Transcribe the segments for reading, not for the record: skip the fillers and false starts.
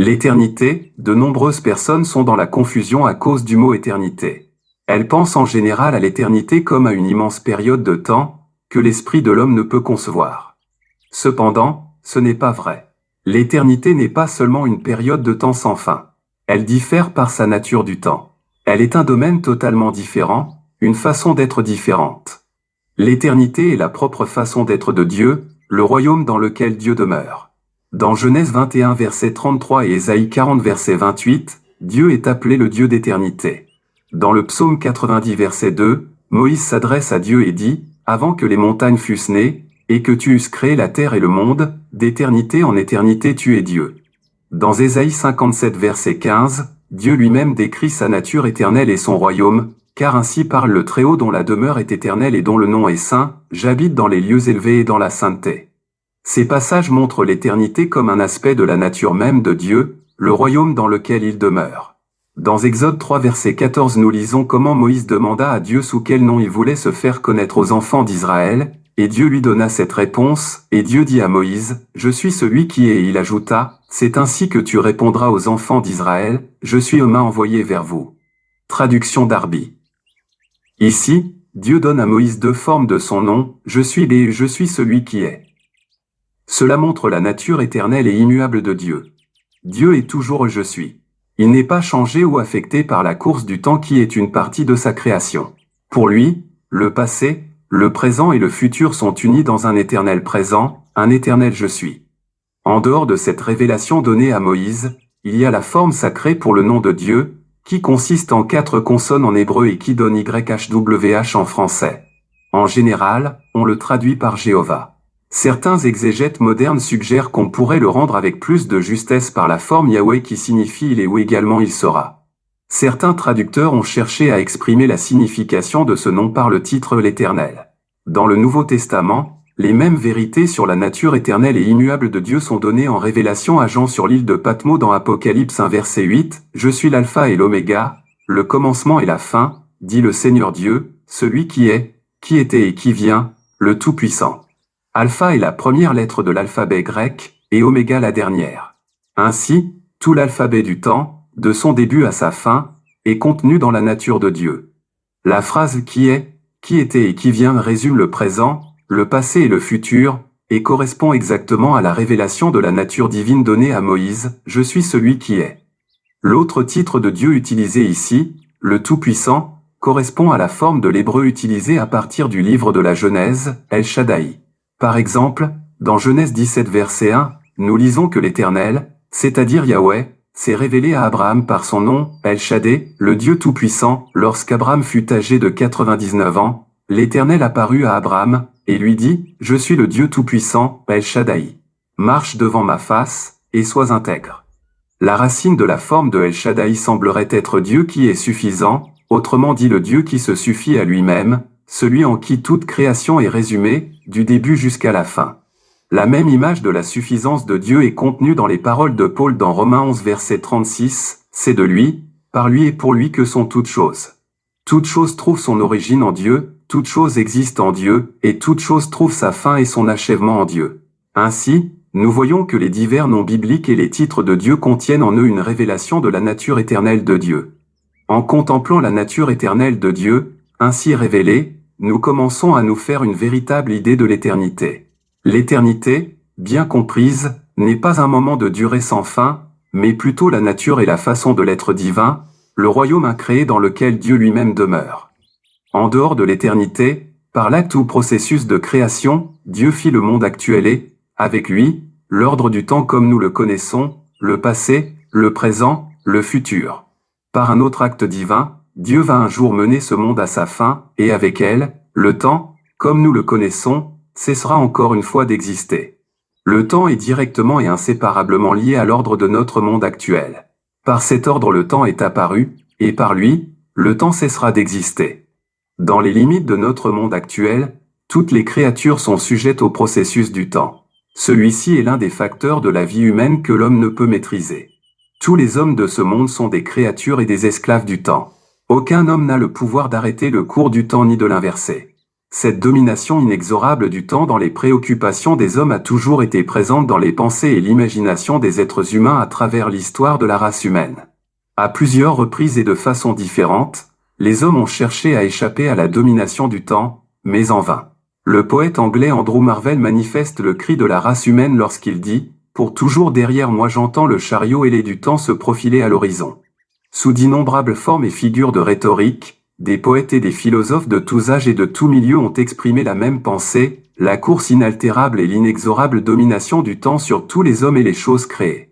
L'éternité, de nombreuses personnes sont dans la confusion à cause du mot éternité. Elles pensent en général à l'éternité comme à une immense période de temps, que l'esprit de l'homme ne peut concevoir. Cependant, ce n'est pas vrai. L'éternité n'est pas seulement une période de temps sans fin. Elle diffère par sa nature du temps. Elle est un domaine totalement différent, une façon d'être différente. L'éternité est la propre façon d'être de Dieu, le royaume dans lequel Dieu demeure. Dans Genèse 21 verset 33 et Ésaïe 40 verset 28, Dieu est appelé le Dieu d'éternité. Dans le psaume 90 verset 2, Moïse s'adresse à Dieu et dit, « Avant que les montagnes fussent nées, et que tu eusses créé la terre et le monde, d'éternité en éternité tu es Dieu. » Dans Ésaïe 57 verset 15, Dieu lui-même décrit sa nature éternelle et son royaume, car ainsi parle le Très-Haut dont la demeure est éternelle et dont le nom est saint, j'habite dans les lieux élevés et dans la sainteté. Ces passages montrent l'éternité comme un aspect de la nature même de Dieu, le royaume dans lequel il demeure. Dans Exode 3 verset 14 nous lisons comment Moïse demanda à Dieu sous quel nom il voulait se faire connaître aux enfants d'Israël, et Dieu lui donna cette réponse, et Dieu dit à Moïse, « Je suis celui qui est » et il ajouta, « C'est ainsi que tu répondras aux enfants d'Israël, je suis m'a envoyé vers vous. » Traduction Darby. Ici, Dieu donne à Moïse deux formes de son nom, « Je suis et je suis celui qui est ». Cela montre la nature éternelle et immuable de Dieu. Dieu est toujours « Je suis ». Il n'est pas changé ou affecté par la course du temps qui est une partie de sa création. Pour lui, le passé, le présent et le futur sont unis dans un éternel présent, un éternel « Je suis ». En dehors de cette révélation donnée à Moïse, il y a la forme sacrée pour le nom de Dieu, qui consiste en 4 consonnes en hébreu et qui donne YHWH en français. En général, on le traduit par Jéhovah. Certains exégètes modernes suggèrent qu'on pourrait le rendre avec plus de justesse par la forme Yahweh qui signifie il est ou également il sera. Certains traducteurs ont cherché à exprimer la signification de ce nom par le titre l'Éternel. Dans le Nouveau Testament, les mêmes vérités sur la nature éternelle et immuable de Dieu sont données en révélation à Jean sur l'île de Patmos dans Apocalypse 1 verset 8, « Je suis l'alpha et l'oméga, le commencement et la fin, dit le Seigneur Dieu, celui qui est, qui était et qui vient, le Tout-Puissant. » Alpha est la première lettre de l'alphabet grec, et oméga la dernière. Ainsi, tout l'alphabet du temps, de son début à sa fin, est contenu dans la nature de Dieu. La phrase qui est, qui était et qui vient résume le présent, le passé et le futur, et correspond exactement à la révélation de la nature divine donnée à Moïse, « Je suis celui qui est ». L'autre titre de Dieu utilisé ici, le Tout-Puissant, correspond à la forme de l'hébreu utilisée à partir du livre de la Genèse, El Shaddai. Par exemple, dans Genèse 17 verset 1, nous lisons que l'Éternel, c'est-à-dire Yahweh, s'est révélé à Abraham par son nom, El Shaddai, le Dieu Tout-Puissant. Lorsqu'Abraham fut âgé de 99 ans, l'Éternel apparut à Abraham, et lui dit, « Je suis le Dieu Tout-Puissant, El Shaddai. Marche devant ma face, et sois intègre. » La racine de la forme de El Shaddai semblerait être Dieu qui est suffisant, autrement dit le Dieu qui se suffit à lui-même, celui en qui toute création est résumée, du début jusqu'à la fin. La même image de la suffisance de Dieu est contenue dans les paroles de Paul dans Romains 11 verset 36, « C'est de lui, par lui et pour lui que sont toutes choses. Toute chose trouve son origine en Dieu, toute chose existe en Dieu, et toute chose trouve sa fin et son achèvement en Dieu. » Ainsi, nous voyons que les divers noms bibliques et les titres de Dieu contiennent en eux une révélation de la nature éternelle de Dieu. En contemplant la nature éternelle de Dieu, ainsi révélée, nous commençons à nous faire une véritable idée de l'éternité. L'éternité, bien comprise, n'est pas un moment de durée sans fin, mais plutôt la nature et la façon de l'être divin, le royaume incréé dans lequel Dieu lui-même demeure. En dehors de l'éternité, par l'acte ou processus de création, Dieu fit le monde actuel et, avec lui, l'ordre du temps comme nous le connaissons, le passé, le présent, le futur. Par un autre acte divin, Dieu va un jour mener ce monde à sa fin, et avec elle, le temps, comme nous le connaissons, cessera encore une fois d'exister. Le temps est directement et inséparablement lié à l'ordre de notre monde actuel. Par cet ordre le temps est apparu, et par lui, le temps cessera d'exister. Dans les limites de notre monde actuel, toutes les créatures sont sujettes au processus du temps. Celui-ci est l'un des facteurs de la vie humaine que l'homme ne peut maîtriser. Tous les hommes de ce monde sont des créatures et des esclaves du temps. Aucun homme n'a le pouvoir d'arrêter le cours du temps ni de l'inverser. Cette domination inexorable du temps dans les préoccupations des hommes a toujours été présente dans les pensées et l'imagination des êtres humains à travers l'histoire de la race humaine. À plusieurs reprises et de façon différente, les hommes ont cherché à échapper à la domination du temps, mais en vain. Le poète anglais Andrew Marvell manifeste le cri de la race humaine lorsqu'il dit « Pour toujours derrière moi j'entends le chariot ailé du temps se profiler à l'horizon ». Sous d'innombrables formes et figures de rhétorique, des poètes et des philosophes de tous âges et de tous milieux ont exprimé la même pensée, la course inaltérable et l'inexorable domination du temps sur tous les hommes et les choses créées.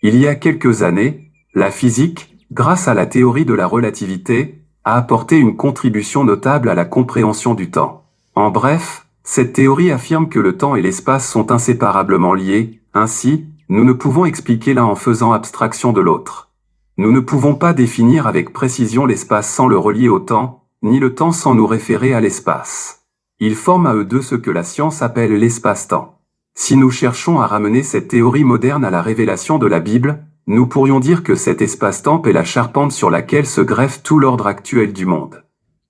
Il y a quelques années, la physique, grâce à la théorie de la relativité, a apporté une contribution notable à la compréhension du temps. En bref, cette théorie affirme que le temps et l'espace sont inséparablement liés, ainsi, nous ne pouvons expliquer l'un en faisant abstraction de l'autre. Nous ne pouvons pas définir avec précision l'espace sans le relier au temps, ni le temps sans nous référer à l'espace. Ils forment à eux deux ce que la science appelle l'espace-temps. Si nous cherchons à ramener cette théorie moderne à la révélation de la Bible, nous pourrions dire que cet espace-temps est la charpente sur laquelle se greffe tout l'ordre actuel du monde.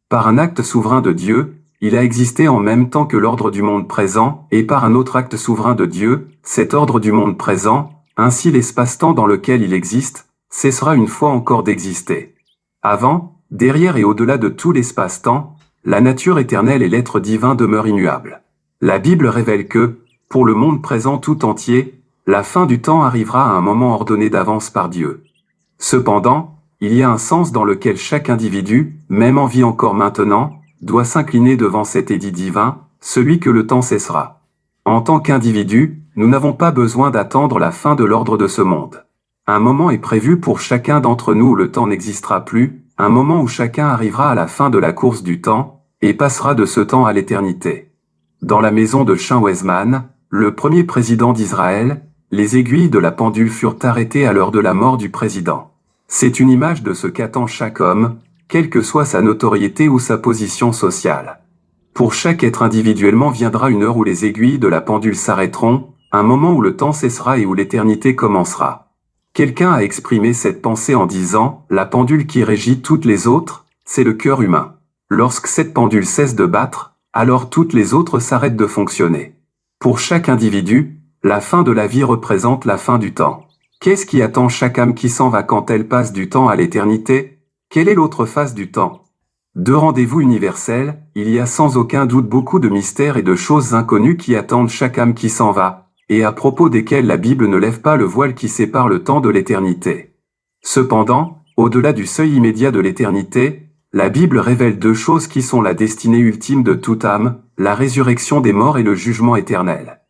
Par un acte souverain de Dieu, il a existé en même temps que l'ordre du monde présent, et par un autre acte souverain de Dieu, cet ordre du monde présent, ainsi l'espace-temps dans lequel il existe, cessera une fois encore d'exister. Avant, derrière et au-delà de tout l'espace-temps, la nature éternelle et l'être divin demeurent immuables. La Bible révèle que, pour le monde présent tout entier, la fin du temps arrivera à un moment ordonné d'avance par Dieu. Cependant, il y a un sens dans lequel chaque individu, même en vie encore maintenant, doit s'incliner devant cet édit divin, celui que le temps cessera. En tant qu'individu, nous n'avons pas besoin d'attendre la fin de l'ordre de ce monde. Un moment est prévu pour chacun d'entre nous où le temps n'existera plus, un moment où chacun arrivera à la fin de la course du temps, et passera de ce temps à l'éternité. Dans la maison de Chaim Weizmann, le premier président d'Israël, les aiguilles de la pendule furent arrêtées à l'heure de la mort du président. C'est une image de ce qu'attend chaque homme, quelle que soit sa notoriété ou sa position sociale. Pour chaque être individuellement viendra une heure où les aiguilles de la pendule s'arrêteront, un moment où le temps cessera et où l'éternité commencera. Quelqu'un a exprimé cette pensée en disant « La pendule qui régit toutes les autres, c'est le cœur humain. Lorsque cette pendule cesse de battre, alors toutes les autres s'arrêtent de fonctionner. » Pour chaque individu, la fin de la vie représente la fin du temps. Qu'est-ce qui attend chaque âme qui s'en va quand elle passe du temps à l'éternité? Quelle est l'autre face du temps? De rendez-vous universel, il y a sans aucun doute beaucoup de mystères et de choses inconnues qui attendent chaque âme qui s'en va, et à propos desquels la Bible ne lève pas le voile qui sépare le temps de l'éternité. Cependant, au-delà du seuil immédiat de l'éternité, la Bible révèle deux choses qui sont la destinée ultime de toute âme, la résurrection des morts et le jugement éternel.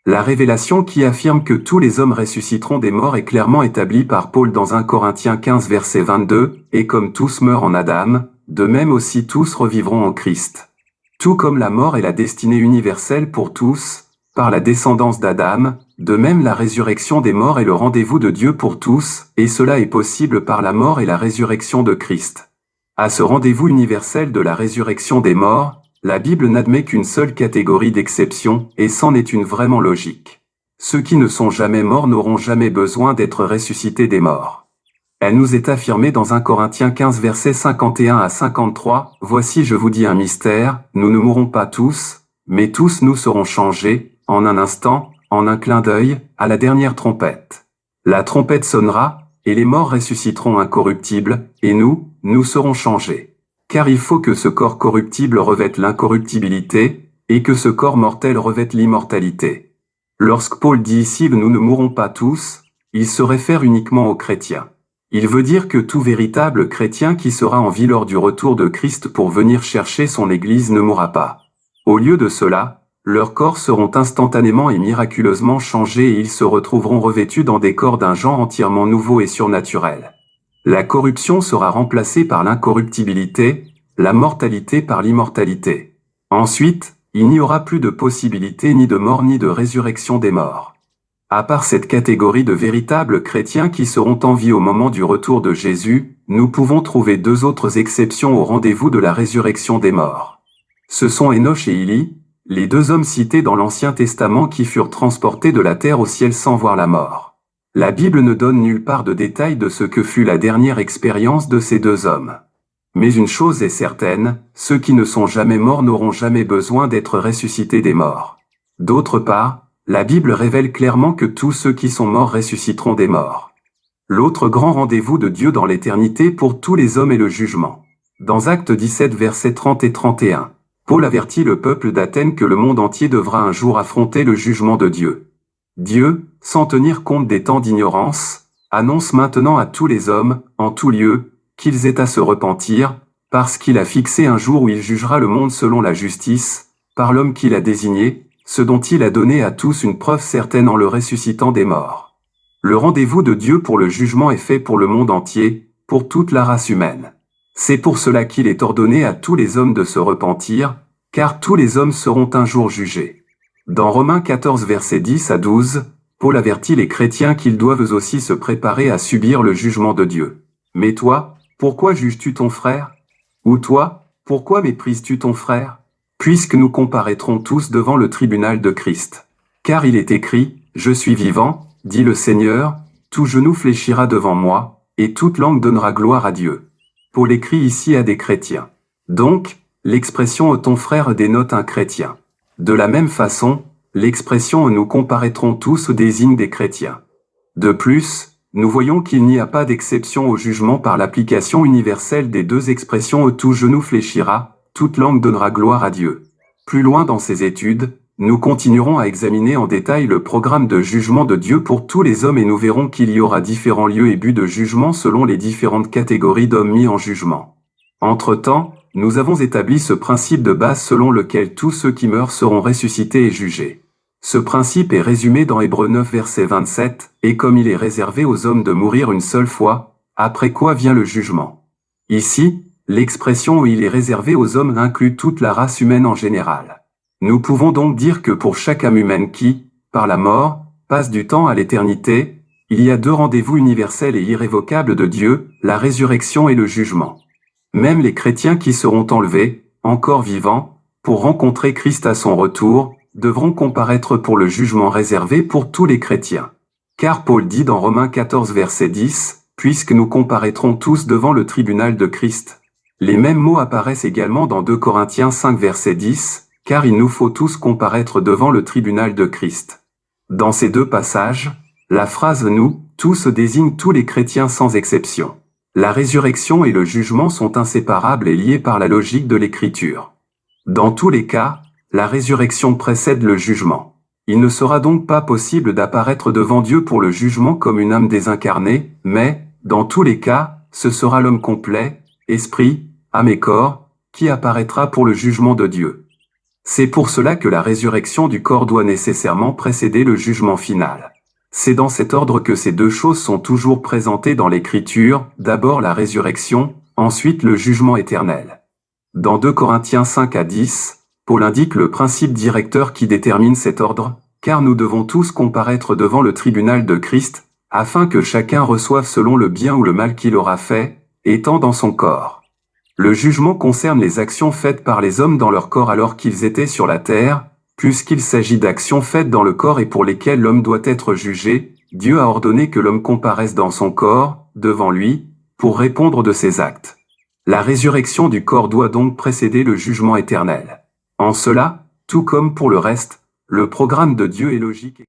La révélation qui affirme que tous les hommes ressusciteront des morts est clairement établie par Paul dans 1 Corinthiens 15 verset 22, « Et comme tous meurent en Adam, de même aussi tous revivront en Christ. » Tout comme la mort est la destinée universelle pour tous, par la descendance d'Adam, de même la résurrection des morts est le rendez-vous de Dieu pour tous, et cela est possible par la mort et la résurrection de Christ. À ce rendez-vous universel de la résurrection des morts, la Bible n'admet qu'une seule catégorie d'exception, et c'en est une vraiment logique. Ceux qui ne sont jamais morts n'auront jamais besoin d'être ressuscités des morts. Elle nous est affirmée dans 1 Corinthiens 15 versets 51 à 53, « Voici je vous dis un mystère, nous ne mourrons pas tous, mais tous nous serons changés, en un instant, en un clin d'œil, à la dernière trompette. La trompette sonnera, et les morts ressusciteront incorruptibles, et nous serons changés. Car il faut que ce corps corruptible revête l'incorruptibilité, et que ce corps mortel revête l'immortalité. » Lorsque Paul dit ici « nous ne mourrons pas tous », il se réfère uniquement aux chrétiens. Il veut dire que tout véritable chrétien qui sera en vie lors du retour de Christ pour venir chercher son Église ne mourra pas. Au lieu de cela, leurs corps seront instantanément et miraculeusement changés et ils se retrouveront revêtus dans des corps d'un genre entièrement nouveau et surnaturel. La corruption sera remplacée par l'incorruptibilité, la mortalité par l'immortalité. Ensuite, il n'y aura plus de possibilité ni de mort ni de résurrection des morts. À part cette catégorie de véritables chrétiens qui seront en vie au moment du retour de Jésus, nous pouvons trouver deux autres exceptions au rendez-vous de la résurrection des morts. Ce sont Enoch et Élie, les deux hommes cités dans l'Ancien Testament qui furent transportés de la terre au ciel sans voir la mort. La Bible ne donne nulle part de détails de ce que fut la dernière expérience de ces deux hommes. Mais une chose est certaine, ceux qui ne sont jamais morts n'auront jamais besoin d'être ressuscités des morts. D'autre part, la Bible révèle clairement que tous ceux qui sont morts ressusciteront des morts. L'autre grand rendez-vous de Dieu dans l'éternité pour tous les hommes est le jugement. Dans Actes 17 versets 30 et 31, Paul avertit le peuple d'Athènes que le monde entier devra un jour affronter le jugement de Dieu. Dieu, sans tenir compte des temps d'ignorance, annonce maintenant à tous les hommes, en tout lieu, qu'ils aient à se repentir, parce qu'il a fixé un jour où il jugera le monde selon la justice, par l'homme qu'il a désigné, ce dont il a donné à tous une preuve certaine en le ressuscitant des morts. Le rendez-vous de Dieu pour le jugement est fait pour le monde entier, pour toute la race humaine. C'est pour cela qu'il est ordonné à tous les hommes de se repentir, car tous les hommes seront un jour jugés. Dans Romains 14 versets 10 à 12, Paul avertit les chrétiens qu'ils doivent aussi se préparer à subir le jugement de Dieu. Mais toi, pourquoi juges-tu ton frère? Ou toi, pourquoi méprises-tu ton frère? Puisque nous comparaîtrons tous devant le tribunal de Christ. Car il est écrit, « Je suis vivant, dit le Seigneur, tout genou fléchira devant moi, et toute langue donnera gloire à Dieu. » Paul écrit ici à des chrétiens. Donc, l'expression « ton frère » dénote un chrétien. De la même façon, l'expression « nous comparaîtrons tous » désigne des chrétiens. De plus, nous voyons qu'il n'y a pas d'exception au jugement par l'application universelle des deux expressions « tout genou fléchira », toute langue donnera gloire à Dieu. Plus loin dans ces études, nous continuerons à examiner en détail le programme de jugement de Dieu pour tous les hommes et nous verrons qu'il y aura différents lieux et buts de jugement selon les différentes catégories d'hommes mis en jugement. Entre-temps, nous avons établi ce principe de base selon lequel tous ceux qui meurent seront ressuscités et jugés. Ce principe est résumé dans Hébreux 9 verset 27, « Et comme il est réservé aux hommes de mourir une seule fois, après quoi vient le jugement. » Ici, l'expression « il est réservé aux hommes » inclut toute la race humaine en général. Nous pouvons donc dire que pour chaque âme humaine qui, par la mort, passe du temps à l'éternité, il y a deux rendez-vous universels et irrévocables de Dieu, la résurrection et le jugement. Même les chrétiens qui seront enlevés, encore vivants, pour rencontrer Christ à son retour, devront comparaître pour le jugement réservé pour tous les chrétiens. Car Paul dit dans Romains 14 verset 10, « Puisque nous comparaîtrons tous devant le tribunal de Christ. » Les mêmes mots apparaissent également dans 2 Corinthiens 5 verset 10, « Car il nous faut tous comparaître devant le tribunal de Christ. » Dans ces deux passages, la phrase « nous » tous désigne tous les chrétiens sans exception. La résurrection et le jugement sont inséparables et liés par la logique de l'Écriture. Dans tous les cas, la résurrection précède le jugement. Il ne sera donc pas possible d'apparaître devant Dieu pour le jugement comme une âme désincarnée, mais, dans tous les cas, ce sera l'homme complet, esprit, âme et corps, qui apparaîtra pour le jugement de Dieu. C'est pour cela que la résurrection du corps doit nécessairement précéder le jugement final. C'est dans cet ordre que ces deux choses sont toujours présentées dans l'Écriture, d'abord la résurrection, ensuite le jugement éternel. Dans 2 Corinthiens 5 à 10, Paul indique le principe directeur qui détermine cet ordre, car nous devons tous comparaître devant le tribunal de Christ, afin que chacun reçoive selon le bien ou le mal qu'il aura fait, étant dans son corps. Le jugement concerne les actions faites par les hommes dans leur corps alors qu'ils étaient sur la terre, puisqu'il s'agit d'actions faites dans le corps et pour lesquelles l'homme doit être jugé, Dieu a ordonné que l'homme comparaisse dans son corps, devant lui, pour répondre de ses actes. La résurrection du corps doit donc précéder le jugement éternel. En cela, tout comme pour le reste, le programme de Dieu est logique.